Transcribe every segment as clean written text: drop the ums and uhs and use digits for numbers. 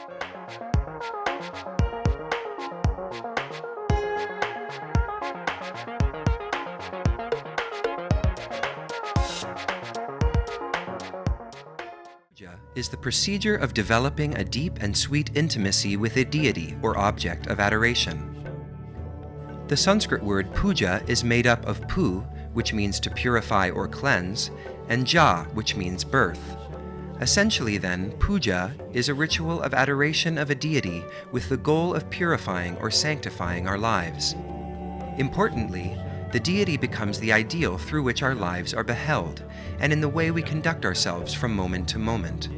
Puja is the procedure of developing a deep and sweet intimacy with a deity or object of adoration. The Sanskrit word puja is made up of pu, which means to purify or cleanse, and ja, which means birth. Essentially then, puja is a ritual of adoration of a deity with the goal of purifying or sanctifying our lives. Importantly, the deity becomes the ideal through which our lives are beheld, and in the way we conduct ourselves from moment to moment.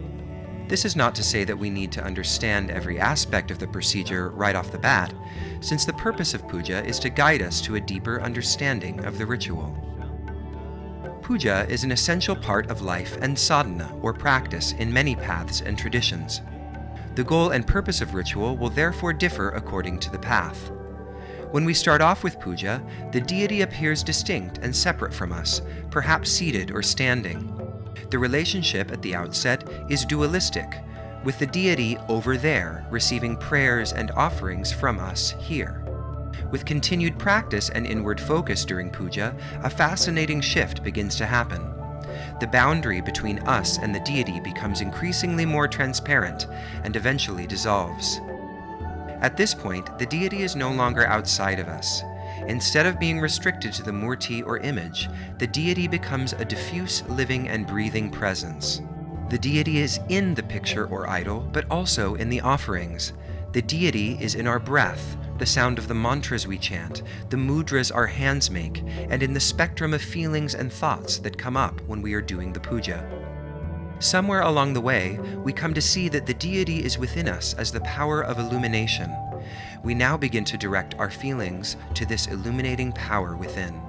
This is not to say that we need to understand every aspect of the procedure right off the bat, since the purpose of puja is to guide us to a deeper understanding of the ritual. Puja is an essential part of life and sadhana, or practice, in many paths and traditions. The goal and purpose of ritual will therefore differ according to the path. When we start off with puja, the deity appears distinct and separate from us, perhaps seated or standing. The relationship at the outset is dualistic, with the deity over there receiving prayers and offerings from us here. With continued practice and inward focus during puja, a fascinating shift begins to happen. The boundary between us and the deity becomes increasingly more transparent and eventually dissolves. At this point, the deity is no longer outside of us. Instead of being restricted to the murti or image, the deity becomes a diffuse, living and breathing presence. The deity is in the picture or idol, but also in the offerings. The deity is in our breath, the sound of the mantras we chant, the mudras our hands make, and in the spectrum of feelings and thoughts that come up when we are doing the puja. Somewhere along the way, we come to see that the deity is within us as the power of illumination. We now begin to direct our feelings to this illuminating power within.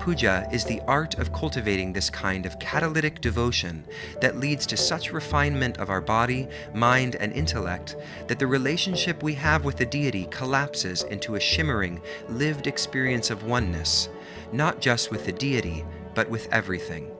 Puja is the art of cultivating this kind of catalytic devotion that leads to such refinement of our body, mind, and intellect that the relationship we have with the deity collapses into a shimmering, lived experience of oneness, not just with the deity, but with everything.